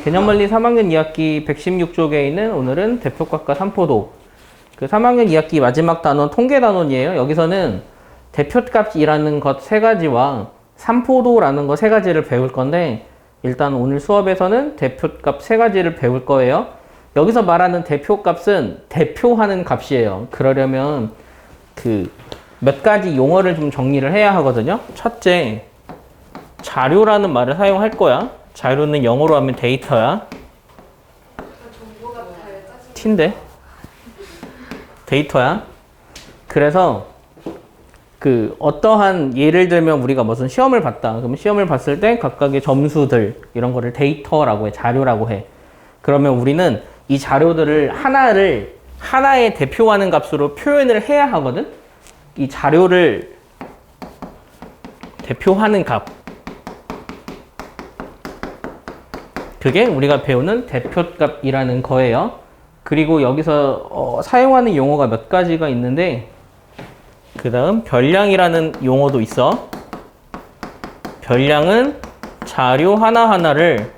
개념원리 3학년 2학기 116쪽에 있는 오늘은 대표값과 삼포도. 그 3학년 2학기 마지막 단원 통계 단원이에요. 여기서는 대표값이라는 것 세 가지와 삼포도라는 것 세 가지를 배울 건데 일단 오늘 수업에서는 대표값 세 가지를 배울 거예요. 여기서 말하는 대표값은 대표하는 값이에요. 그러려면 그 몇 가지 용어를 좀 정리를 해야 하거든요. 첫째, 자료라는 말을 사용할 거야. 자료는 영어로 하면 데이터야. T인데? 데이터야. 그래서 그 어떠한 예를 들면 우리가 무슨 시험을 봤다. 그러면 시험을 봤을 때 각각의 점수들 이런 거를 데이터라고 해. 자료라고 해. 그러면 우리는 이 자료들을 하나의 대표하는 값으로 표현을 해야 하거든. 이 자료를 대표하는 값. 그게 우리가 배우는 대표값이라는 거예요. 그리고 여기서 사용하는 용어가 몇 가지가 있는데 그 다음 별량이라는 용어도 있어. 별량은 자료 하나하나를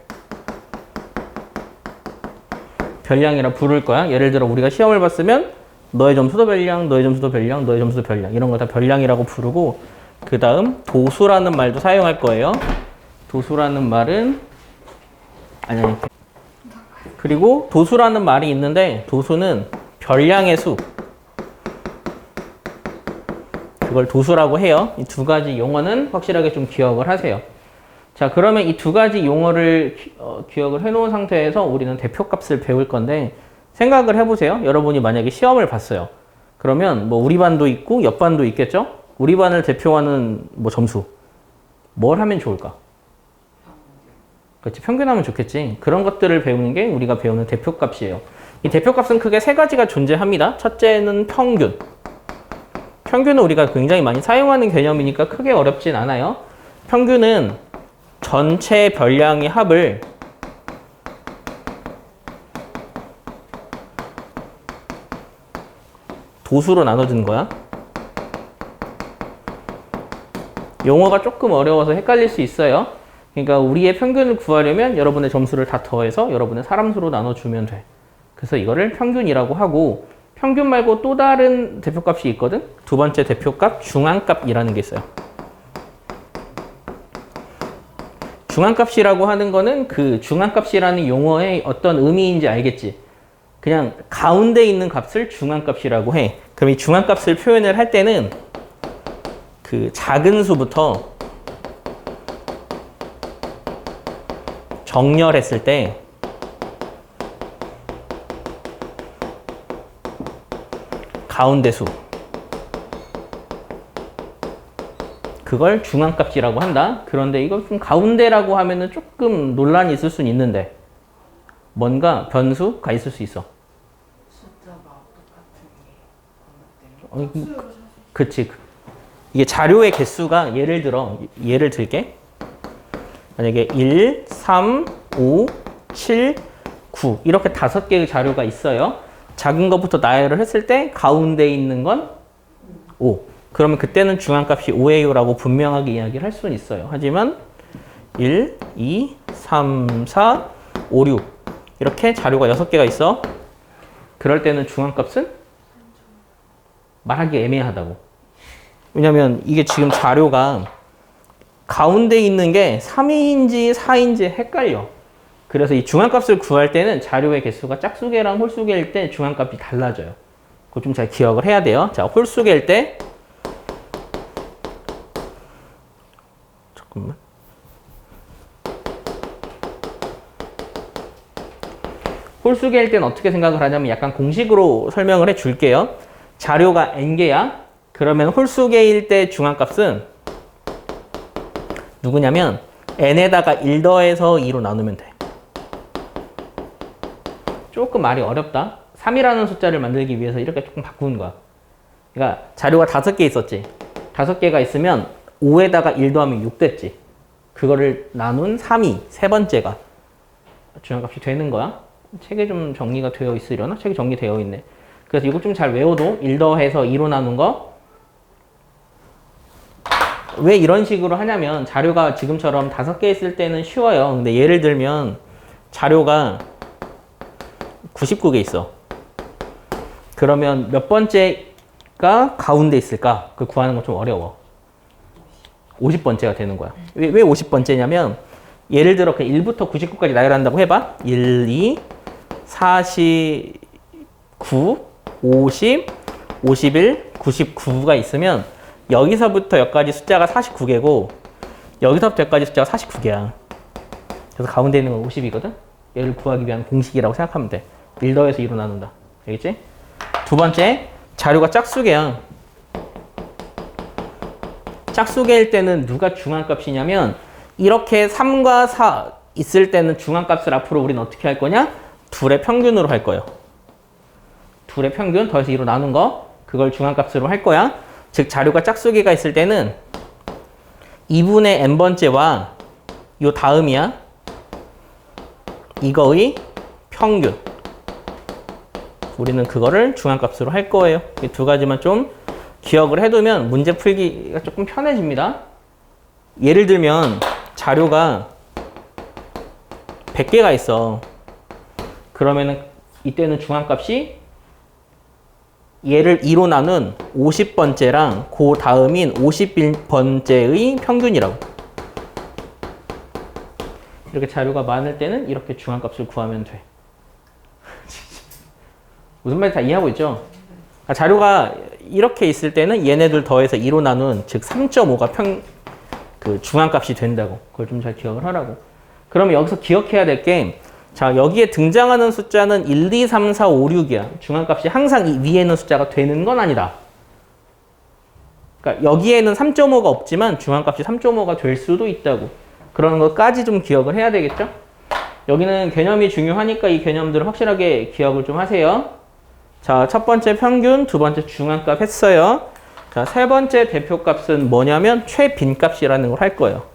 별량이라 부를 거야. 예를 들어 우리가 시험을 봤으면 너의 점수도 별량, 너의 점수도 별량, 너의 점수도 별량 이런 거 다 별량이라고 부르고 그 다음 도수라는 말도 사용할 거예요. 도수라는 말은 아니 그리고 도수라는 말이 있는데 도수는 별량의 수 그걸 도수라고 해요. 이 두 가지 용어는 확실하게 좀 기억을 하세요. 자, 그러면 이 두 가지 용어를 기억을 해놓은 상태에서 우리는 대표값을 배울 건데 생각을 해보세요. 여러분이 만약에 시험을 봤어요. 그러면 뭐 우리 반도 있고 옆 반도 있겠죠? 우리 반을 대표하는 뭐 점수 뭘 하면 좋을까? 그렇지, 평균하면 좋겠지. 그런 것들을 배우는 게 우리가 배우는 대표값이에요. 이 대표값은 크게 세 가지가 존재합니다. 첫째는 평균. 평균은 우리가 굉장히 많이 사용하는 개념이니까 크게 어렵진 않아요. 평균은 전체 별량의 합을 도수로 나눠주는 거야. 용어가 조금 어려워서 헷갈릴 수 있어요. 그러니까 우리의 평균을 구하려면 여러분의 점수를 다 더해서 여러분의 사람 수로 나눠주면 돼. 그래서 이거를 평균이라고 하고 평균 말고 또 다른 대표값이 있거든. 두 번째 대표값 중앙값이라는 게 있어요. 중앙값이라고 하는 거는 그 중앙값이라는 용어의 어떤 의미인지 알겠지? 그냥 가운데 있는 값을 중앙값이라고 해. 그럼 이 중앙값을 표현을 할 때는 그 작은 수부터 정렬했을 때 가운데 수 그걸 중앙값이라고 한다. 그런데 이거 좀 가운데라고 하면은 조금 논란이 있을 수는 있는데 뭔가 변수가 있을 수 있어. 숫자가 똑같은 게 그치. 이게 자료의 개수가 예를 들게. 만약에 1, 3, 5, 7, 9 이렇게 5개의 자료가 있어요. 작은 것부터 나열을 했을 때 가운데 있는 건 5. 그러면 그때는 중앙값이 5예요 라고 분명하게 이야기를 할 수는 있어요. 하지만 1, 2, 3, 4, 5, 6 이렇게 자료가 6개가 있어. 그럴 때는 중앙값은 말하기 애매하다고. 왜냐면 이게 지금 자료가 가운데 있는 게 3인지 4인지 헷갈려. 그래서 이 중앙값을 구할 때는 자료의 개수가 짝수개랑 홀수개일 때 중앙값이 달라져요. 그거 좀 잘 기억을 해야 돼요. 자, 홀수개일 때 잠깐만. 홀수개일 때는 어떻게 생각을 하냐면 약간 공식으로 설명을 해 줄게요. 자료가 n개야. 그러면 홀수개일 때 중앙값은 누구냐면 n에다가 1 더해서 2로 나누면 돼. 조금 말이 어렵다. 3이라는 숫자를 만들기 위해서 이렇게 조금 바꾸는 거야. 그러니까 자료가 5개 있었지. 5개가 있으면 5에다가 1 더하면 6 됐지. 그거를 나눈 3이 세 번째가 중앙값이 되는 거야. 책에 좀 정리가 되어 있으려나? 책이 정리되어 있네. 그래서 이거 좀 잘 외워도 1 더해서 2로 나눈 거 왜 이런 식으로 하냐면 자료가 지금처럼 5개 있을 때는 쉬워요. 근데 예를 들면 자료가 99개 있어. 그러면 몇 번째가 가운데 있을까? 그걸 구하는 건 좀 어려워. 50번째가 되는 거야. 왜 50번째냐면 예를 들어 1부터 99까지 나열한다고 해봐. 1, 2, 49, 50, 51, 99가 있으면 여기서부터 여기까지 숫자가 49개고 여기서부터 여기까지 숫자가 49개야. 그래서 가운데 있는 건 50이거든? 얘를 구하기 위한 공식이라고 생각하면 돼. 1 더해서 2로 나눈다. 알겠지? 두 번째, 자료가 짝수개야. 짝수개일 때는 누가 중앙값이냐면 이렇게 3과 4 있을 때는 중앙값을 앞으로 우리는 어떻게 할 거냐? 둘의 평균으로 할 거예요. 둘의 평균 더해서 2로 나눈 거 그걸 중앙값으로 할 거야. 즉 자료가 짝수개가 있을 때는 2분의 n번째와 요 다음이야. 이거의 평균. 우리는 그거를 중앙값으로 할 거예요. 이 두 가지만 좀 기억을 해두면 문제 풀기가 조금 편해집니다. 예를 들면 자료가 100개가 있어. 그러면은 이때는 중앙값이 얘를 2로 나눈 50번째랑 그 다음인 51번째의 평균이라고. 이렇게 자료가 많을 때는 이렇게 중앙값을 구하면 돼. 무슨 말인지 다 이해하고 있죠? 자료가 이렇게 있을 때는 얘네들 더해서 2로 나눈 즉 3.5가 그 중앙값이 된다고. 그걸 좀 잘 기억을 하라고. 그러면 여기서 기억해야 될 게 자, 여기에 등장하는 숫자는 1, 2, 3, 4, 5, 6이야. 중앙값이 항상 이 위에 있는 숫자가 되는 건 아니다. 그러니까 여기에는 3.5가 없지만 중앙값이 3.5가 될 수도 있다고. 그런 것까지 좀 기억을 해야 되겠죠? 여기는 개념이 중요하니까 이 개념들을 확실하게 기억을 좀 하세요. 자, 첫 번째 평균, 두 번째 중앙값 했어요. 자, 세 번째 대표값은 뭐냐면 최빈값이라는 걸 할 거예요.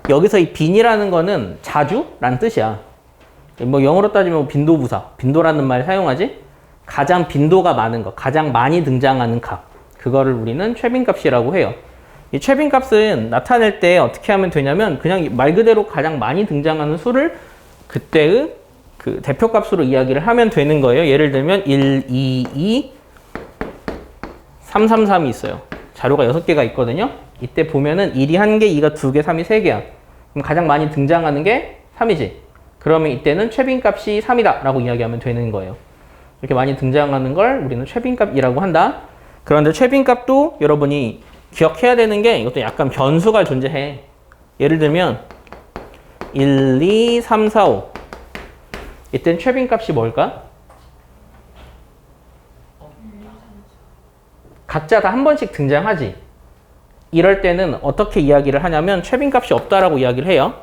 여기서 이 빈이라는 거는 자주라는 뜻이야. 뭐 영어로 따지면 빈도부사, 빈도라는 말 사용하지? 가장 빈도가 많은 거, 가장 많이 등장하는 값. 그거를 우리는 최빈값이라고 해요. 이 최빈값은 나타낼 때 어떻게 하면 되냐면 그냥 말 그대로 가장 많이 등장하는 수를 그때의 그 대표값으로 이야기를 하면 되는 거예요. 예를 들면 1, 2, 2, 3, 3, 3이 있어요. 자료가 6개가 있거든요. 이때 보면은 1이 1개, 2가 2개, 3이 3개야. 그럼 가장 많이 등장하는 게 3이지. 그러면 이때는 최빈값이 3이다 라고 이야기하면 되는 거예요. 이렇게 많이 등장하는 걸 우리는 최빈값이라고 한다. 그런데 최빈값도 여러분이 기억해야 되는 게 이것도 약간 변수가 존재해. 예를 들면 1, 2, 3, 4, 5 이때는 최빈값이 뭘까? 각자 다 한 번씩 등장하지. 이럴 때는 어떻게 이야기를 하냐면 최빈값이 없다라고 이야기를 해요.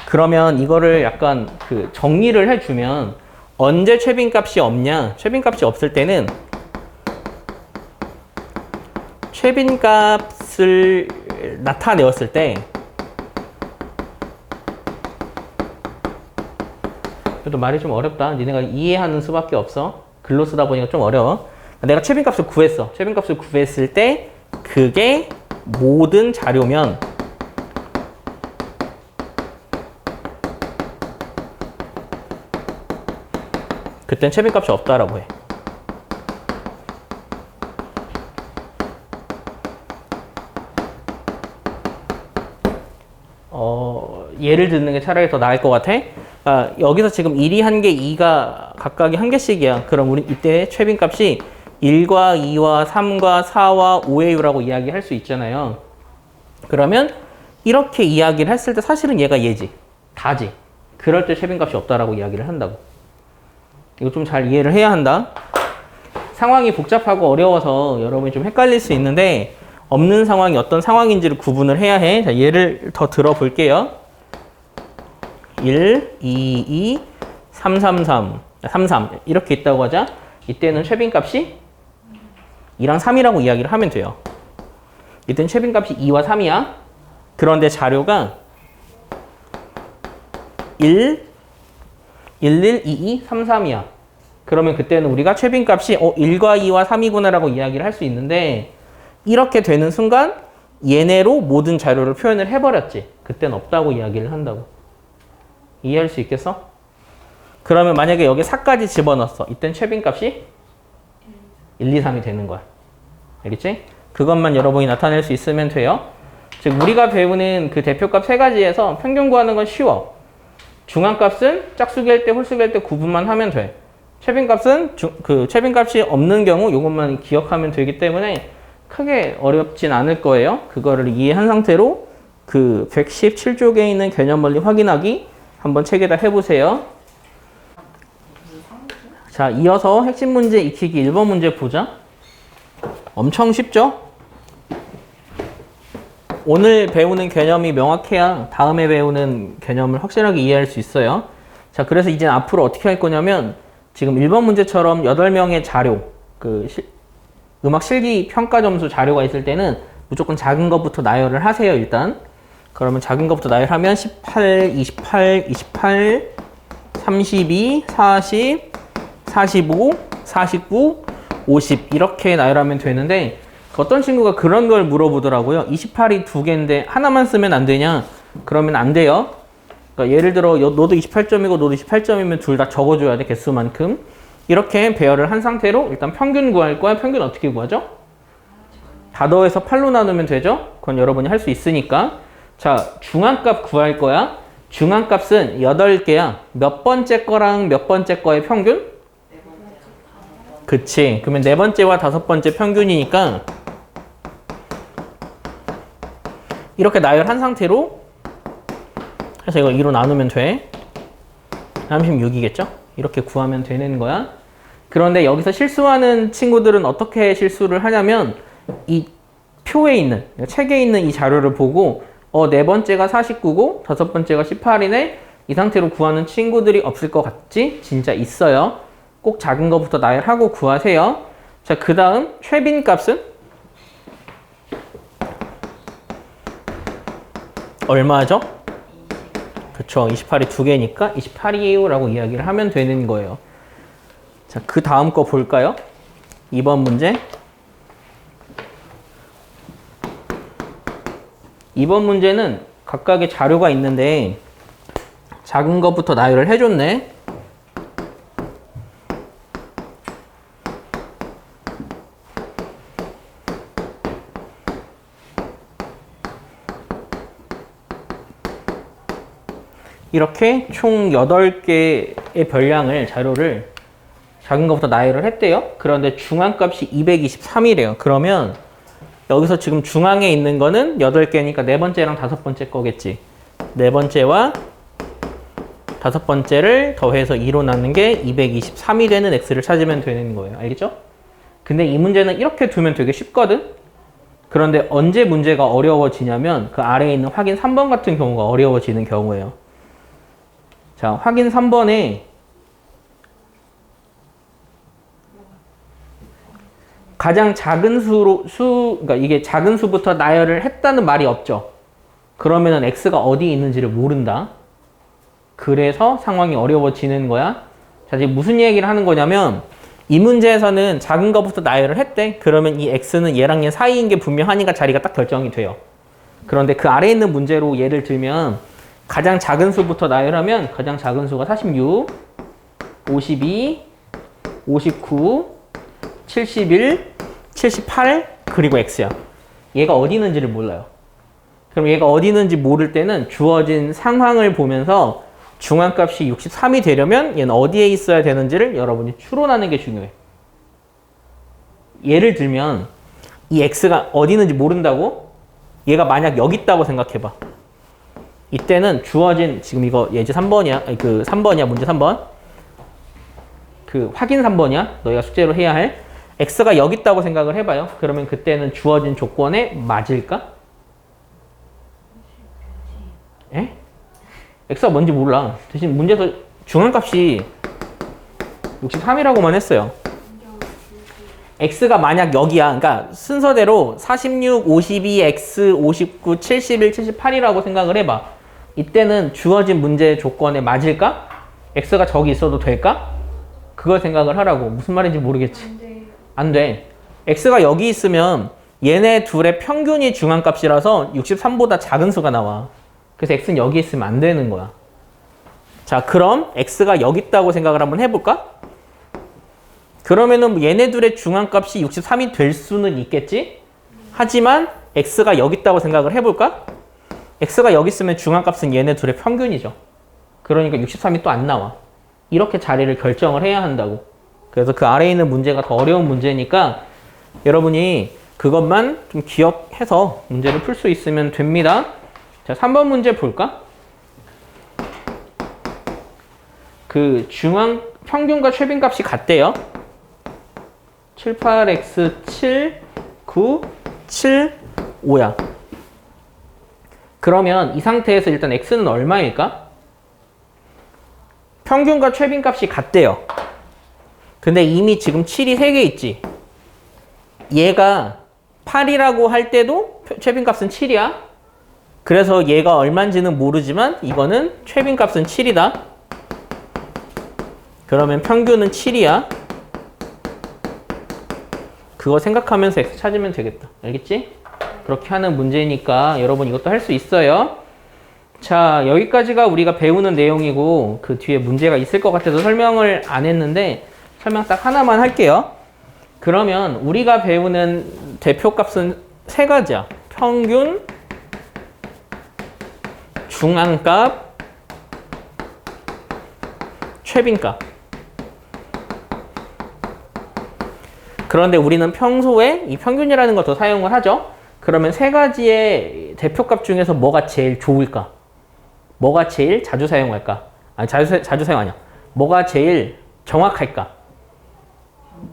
그러면 이거를 약간 그 정리를 해주면 언제 최빈값이 없냐? 최빈값이 없을 때는 최빈값을 나타내었을 때 그래도 말이 좀 어렵다. 니네가 이해하는 수밖에 없어. 글로 쓰다 보니까 좀 어려워. 내가 최빈값을 구했어. 최빈값을 구했을 때 그게 모든 자료면 그땐 최빈값이 없다라고 해. 예를 듣는 게 차라리 더 나을 것 같아. 여기서 지금 1이 1개, 2가 각각이 1개씩이야. 그럼 우리 이때 최빈값이 1과 2와 3과 4와 5의 유라고 이야기할 수 있잖아요. 그러면 이렇게 이야기를 했을 때 사실은 얘가 얘지. 다지. 그럴 때 최빈값이 없다라고 이야기를 한다고. 이거 좀 잘 이해를 해야 한다. 상황이 복잡하고 어려워서 여러분이 좀 헷갈릴 수 있는데 없는 상황이 어떤 상황인지를 구분을 해야 해. 자, 예를 더 들어볼게요. 1, 2, 2, 3, 3, 3, 3, 3 이렇게 있다고 하자. 이때는 최빈값이 2랑 3이라고 이야기를 하면 돼요. 이때는 최빈값이 2와 3이야. 그런데 자료가 1, 1, 1, 2, 2, 3, 3이야. 그러면 그때는 우리가 최빈값이 1과 2와 3이구나 라고 이야기를 할 수 있는데 이렇게 되는 순간 얘네로 모든 자료를 표현을 해버렸지. 그때는 없다고 이야기를 한다고. 이해할 수 있겠어? 그러면 만약에 여기 4까지 집어넣었어. 이땐 최빈값이 1, 2, 3이 되는 거야. 알겠지? 그것만 여러분이 나타낼 수 있으면 돼요. 즉 우리가 배우는 그 대표값 세 가지에서 평균 구하는 건 쉬워. 중앙값은 짝수기 할 때, 홀수기 할 때 구분만 하면 돼. 최빈값은 최빈값이 없는 경우 이것만 기억하면 되기 때문에 크게 어렵진 않을 거예요. 그거를 이해한 상태로 그 117쪽에 있는 개념 원리 확인하기 한번 책에다 해보세요. 자, 이어서 핵심 문제 익히기 1번 문제 보자. 엄청 쉽죠? 오늘 배우는 개념이 명확해야 다음에 배우는 개념을 확실하게 이해할 수 있어요. 자, 그래서 이제 앞으로 어떻게 할 거냐면 지금 1번 문제처럼 8명의 자료, 음악 실기 평가 점수 자료가 있을 때는 무조건 작은 것부터 나열을 하세요, 일단. 그러면 작은 것부터 나열하면 18, 28, 28, 32, 40, 45, 49, 50 이렇게 나열하면 되는데 어떤 친구가 그런 걸 물어보더라고요. 28이 두 개인데 하나만 쓰면 안 되냐? 그러면 안 돼요. 그러니까 예를 들어 너도 28점이고 너도 28점이면 둘 다 적어줘야 돼, 개수만큼. 이렇게 배열을 한 상태로 일단 평균 구할 거야. 평균 어떻게 구하죠? 다 더해서 8로 나누면 되죠? 그건 여러분이 할 수 있으니까. 자, 중앙값 구할 거야. 중앙값은 8개야. 몇 번째 거랑 몇 번째 거의 평균? 그치. 그러면 네 번째와 다섯 번째 평균이니까 이렇게 나열한 상태로 해서 이거 2로 나누면 돼. 36이겠죠? 이렇게 구하면 되는 거야. 그런데 여기서 실수하는 친구들은 어떻게 실수를 하냐면 이 표에 있는, 책에 있는 이 자료를 보고 네 번째가 49고 다섯 번째가 18이네. 이 상태로 구하는 친구들이 없을 것 같지? 진짜 있어요. 꼭 작은 것부터 나열하고 구하세요. 자, 그 다음 최빈값은 얼마죠? 그쵸. 28이 두 개니까 28이에요 라고 이야기를 하면 되는 거예요. 자, 그 다음 거 볼까요? 2번 문제. 2번 문제는 각각의 자료가 있는데 작은 것부터 나열을 해줬네. 이렇게 총 8개의 별량을 자료를 작은 것부터 나열을 했대요. 그런데 중앙값이 223이래요. 그러면 여기서 지금 중앙에 있는 거는 8개니까 네 번째랑 다섯 번째 거겠지. 네 번째와 다섯 번째를 더해서 2로 나눈 게 223이 되는 x를 찾으면 되는 거예요. 알겠죠? 근데 이 문제는 이렇게 두면 되게 쉽거든? 그런데 언제 문제가 어려워지냐면 그 아래에 있는 확인 3번 같은 경우가 어려워지는 경우예요. 자, 확인 3번에 가장 작은 그러니까 이게 작은 수부터 나열을 했다는 말이 없죠. 그러면은 x가 어디에 있는지를 모른다. 그래서 상황이 어려워지는 거야. 자, 지금 무슨 얘기를 하는 거냐면 이 문제에서는 작은 것부터 나열을 했대. 그러면 이 x는 얘랑 얘 사이인 게 분명하니까 자리가 딱 결정이 돼요. 그런데 그 아래에 있는 문제로 예를 들면 가장 작은 수부터 나열하면 가장 작은 수가 46, 52, 59, 71, 78, 그리고 x야. 얘가 어디 있는지를 몰라요. 그럼 얘가 어디 있는지 모를 때는 주어진 상황을 보면서 중앙값이 63이 되려면 얘는 어디에 있어야 되는지를 여러분이 추론하는 게 중요해. 예를 들면 이 x가 어디 있는지 모른다고? 얘가 만약 여기 있다고 생각해봐. 이때는 주어진, 지금 이거 예제 3번이야. 아니, 그 3번이야. 문제 3번. 그 확인 3번이야. 너희가 숙제로 해야 할. x가 여기 있다고 생각을 해봐요. 그러면 그때는 주어진 조건에 맞을까? 에? x가 뭔지 몰라. 대신 문제에서 중앙값이 63이라고만 했어요. x가 만약 여기야. 그러니까 순서대로 46, 52, x, 59, 71, 78이라고 생각을 해봐. 이때는 주어진 문제의 조건에 맞을까? x가 저기 있어도 될까? 그거 생각을 하라고. 무슨 말인지 모르겠지. 안 돼. 안 돼. x가 여기 있으면 얘네 둘의 평균이 중앙값이라서 63보다 작은 수가 나와. 그래서 x는 여기 있으면 안 되는 거야. 자, 그럼 x가 여기 있다고 생각을 한번 해볼까? 그러면은 얘네 둘의 중앙값이 63이 될 수는 있겠지? 하지만 x가 여기 있다고 생각을 해볼까? x가 여기 있으면 중앙값은 얘네 둘의 평균이죠. 그러니까 63이 또 안 나와. 이렇게 자리를 결정을 해야 한다고. 그래서 그 아래에 있는 문제가 더 어려운 문제니까 여러분이 그것만 좀 기억해서 문제를 풀 수 있으면 됩니다. 자, 3번 문제 볼까? 그 중앙 평균과 최빈값이 같대요. 7, 8x, 7, 9, 7, 5야. 그러면 이 상태에서 일단 x는 얼마일까? 평균과 최빈값이 같대요. 근데 이미 지금 7이 3개 있지. 얘가 8이라고 할 때도 최빈값은 7이야. 그래서 얘가 얼마인지는 모르지만 이거는 최빈값은 7이다. 그러면 평균은 7이야. 그거 생각하면서 x 찾으면 되겠다. 알겠지? 그렇게 하는 문제니까 여러분 이것도 할 수 있어요. 자, 여기까지가 우리가 배우는 내용이고 그 뒤에 문제가 있을 것 같아서 설명을 안 했는데 설명 딱 하나만 할게요. 그러면 우리가 배우는 대표값은 세 가지야. 평균, 중앙값, 최빈값. 그런데 우리는 평소에 이 평균이라는 걸 더 사용을 하죠. 그러면 세 가지의 대표값 중에서 뭐가 제일 좋을까? 뭐가 제일 자주 사용할까? 아니, 자주 사용 아니야. 뭐가 제일 정확할까?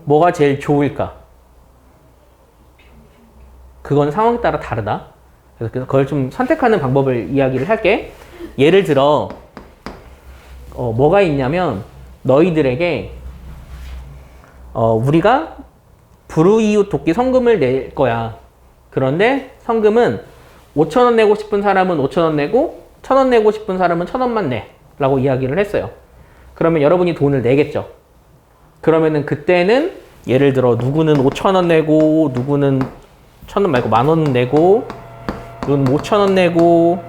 뭐가 제일 좋을까? 그건 상황에 따라 다르다. 그래서 그걸 좀 선택하는 방법을 이야기를 할게. 예를 들어 뭐가 있냐면 너희들에게 우리가 불우이웃 돕기 성금을 낼 거야. 그런데 성금은 5,000원 내고 싶은 사람은 5,000원 내고 1,000원 내고 싶은 사람은 1,000원만 내 라고 이야기를 했어요. 그러면 여러분이 돈을 내겠죠. 그러면은 그때는 예를 들어 누구는 5,000원 내고 누구는 1,000원 말고 10,000원 내고 누구는 5,000원 내고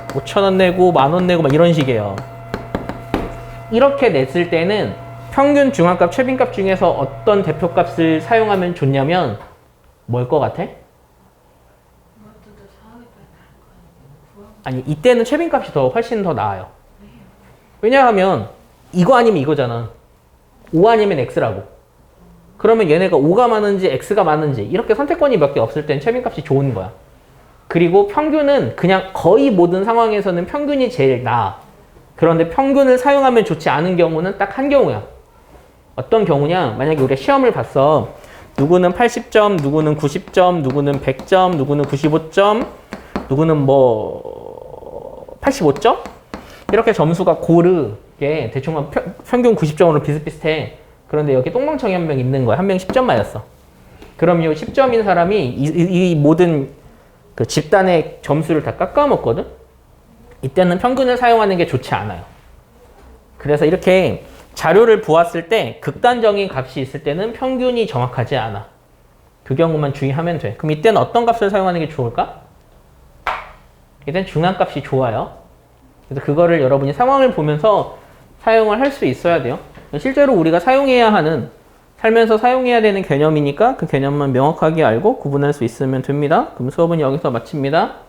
5,000원 내고 10,000원 내고 막 이런 식이에요. 이렇게 냈을 때는 평균, 중앙값, 최빈값 중에서 어떤 대표값을 사용하면 좋냐면 뭘 것 같아? 아니, 이때는 최빈값이 훨씬 더 나아요. 왜냐하면 이거 아니면 이거잖아. 5 아니면 x라고. 그러면 얘네가 5가 많은지 x가 많은지 이렇게 선택권이 몇 개 없을 땐 최빈값이 좋은 거야. 그리고 평균은 그냥 거의 모든 상황에서는 평균이 제일 나아. 그런데 평균을 사용하면 좋지 않은 경우는 딱 한 경우야. 어떤 경우냐? 만약에 우리가 시험을 봤어. 누구는 80점, 누구는 90점, 누구는 100점, 누구는 95점, 누구는 뭐 85점? 이렇게 점수가 고르게 대충 평균 90점으로 비슷비슷해. 그런데 여기 똥멍청이 한 명 있는 거야. 한 명 10점 맞았어. 그럼 이 10점인 사람이 이 모든 그 집단의 점수를 다 깎아먹거든? 이때는 평균을 사용하는 게 좋지 않아요. 그래서 이렇게 자료를 보았을 때 극단적인 값이 있을 때는 평균이 정확하지 않아. 그 경우만 주의하면 돼. 그럼 이때는 어떤 값을 사용하는 게 좋을까? 이때는 중앙값이 좋아요. 그래서 그거를 여러분이 상황을 보면서 사용을 할 수 있어야 돼요. 실제로 우리가 사용해야 하는, 살면서 사용해야 되는 개념이니까 그 개념만 명확하게 알고 구분할 수 있으면 됩니다. 그럼 수업은 여기서 마칩니다.